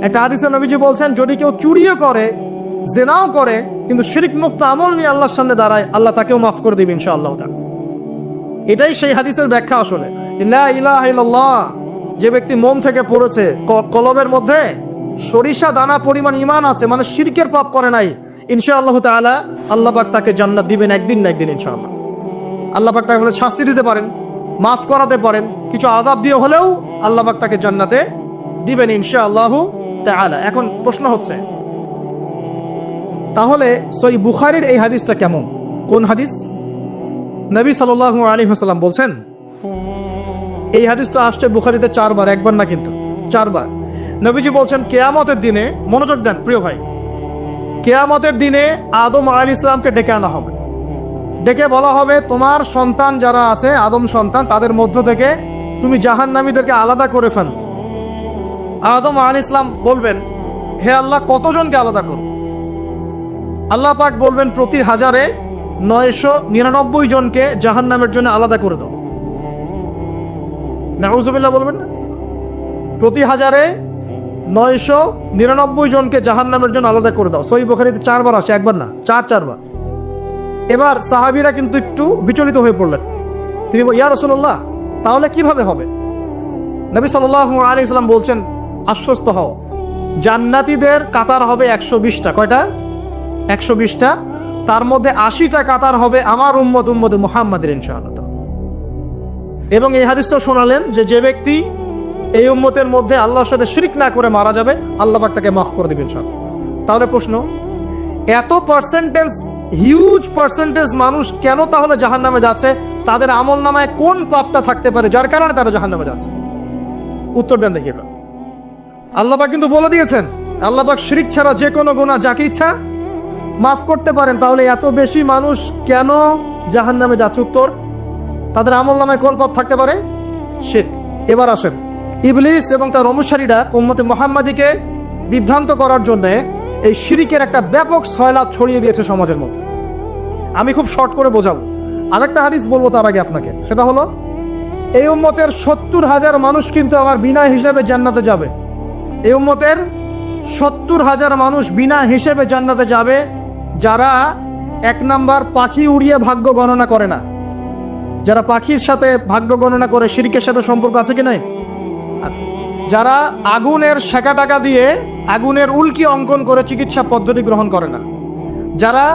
একটা হাদিসে নবীজি বলছেন, যদি কেউ চুরিও করে, জিনাও করে, কিন্তু শিরক মুক্ত আমল নিয়ে আল্লাহর সামনে দাঁড়ায়, আল্লাহ তাকেও মাফ করে দিবে ইনশাআল্লাহ। এটাই সেই হাদিসের ব্যাখ্যা। আসলে লা ইলাহা ইল্লাল্লাহ যে ব্যক্তি মন থেকে পড়েছে, কলবের মধ্যে সরিষা দানা পরিমাণ ঈমান আছে, মানে শিরকের পাপ করে নাই, ইনশাআল্লাহ তাআলা আল্লাহ পাক তাকে জান্নাত দিবেন একদিন না একদিন ইনশাআল্লাহ। আল্লাহ পাক তাকে শাস্তি দিতে পারেন, মাফ করাতে পারেন, কিছু আযাব দিয়ে হলেও আল্লাহ পাক তাকে জান্নাতে দিবেন ইনশাআল্লাহ তাআলা। এখন প্রশ্ন হচ্ছে, তাহলে সহিহ বুখারীর এই হাদিসটা কেমন? কোন হাদিস? নবী সাল্লাল্লাহু আলাইহি ওয়াসাল্লাম বলছেন, এই হাদিসটা আসছে বুখারীতে 4 বার, একবার না কিন্তু 4 বার। নবীজি বলছেন, কিয়ামতের দিনে, মনোযোগ দেন প্রিয় ভাই, কিয়ামতের দিনে আদম আলাইহিস সালামকে ডেকে আনা হবে। ডেকে বলা হবে, তোমার সন্তান যারা আছে, আদম সন্তান, তাদের মধ্য থেকে তুমি জাহান্নামীদেরকে আলাদা করে ফেল। আদম আলাইহিস সালাম বলবেন, হে আল্লাহ, কতজনকে আলাদা করব? আল্লাহ পাক বলবেন, প্রতি 1000-এ 999 জনকে জাহান্নামের জন্য আলাদা করে দাও। নাউযুবিল্লাহ বলবেন না? প্রতি 1000-এ 999 জনকে জাহান্নামের জন্য আলাদা করে দাও। সহিহ বুখারীতে 4 বার আসে, একবার না, 4 বার। এবার সাহাবীরা কিন্তু একটু বিচলিত হয়ে পড়লেন। তিনি বলেন, ইয়া রাসূলুল্লাহ, তাহলে কিভাবে হবে? নবী সাল্লাল্লাহু আলাইহি ওয়াসাল্লাম বলছেন, আশ্বস্ত হও, জান্নাতীদের কাতার হবে 120টা। কয়টা? 120টা। তার মধ্যে 80টা কাতার হবে আমার উম্মতে মুহাম্মাদের ইনশাআল্লাহ। এবং এই হাদিসটাও শোনালেন যে, যে ব্যক্তি এই উম্মতের মধ্যে আল্লাহর সাথে শিরক না করে মারা যাবে, আল্লাহ পাক তাকে মাফ করে দিবেন ইনশাআল্লাহ। তাহলে প্রশ্ন, এত পার্সেন্টেজ, হিউজ পার্সেন্টেজ মানুষ কেন তাহলে জাহান্নামে যাচ্ছে? তাদের আমল নামায় কোন পাপটা থাকতে পারে যার কারণে তারা জাহান্নামে যাচ্ছে? উত্তর দেন দেখি। আল্লাহ পাক কিন্তু বলে দিয়েছেন, আল্লাহ পাক শিরক ছাড়া যে কোনো গুনাহ যাকে ইচ্ছা মাফ করতে পারেন। তাহলে এত বেশি মানুষ কেন জাহান্নামে যাচ্ছে? উত্তর, তাদের আমল নামায় কোন পাপ থাকতে পারে? শিরক। এবার আসেন, ইবলিস এবং তার অনুসারীরা উম্মতে মুহাম্মাদীকে বিভ্রান্ত করার জন্য এই শিরকের একটা ব্যাপক সয়লাব ছড়িয়ে দিয়েছে সমাজের মধ্যে। আমি খুব শর্ট করে বোঝাবো। আরেকটা হাদিস বলবো তার আগে আপনাকে, সেটা হলো, এই উম্মতের 70,000 মানুষ কিন্তু আমার বিনা হিসেবে জান্নাতে যাবে। এই উম্মতের 70,000 মানুষ বিনা হিসেবে জান্নাতে যাবে, যারা 1 নাম্বার পাখি উড়িয়ে ভাগ্য গণনা করে না। যারা পাখির সাথে ভাগ্য গণনা করে, শিরকের সাথে সম্পর্ক আছে কি নাই? আছে। যারা আগুনের সেকা টাকা দিয়ে আগুনের উল্কি অঙ্কন করে চিকিৎসা পদ্ধতি গ্রহণ করে না। যারা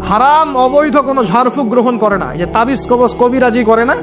হারাম অবৈধ কোনো ঝাড়ফুঁক গ্রহণ করে না, যে তাবিজ কবজ কবিরাজি করে না,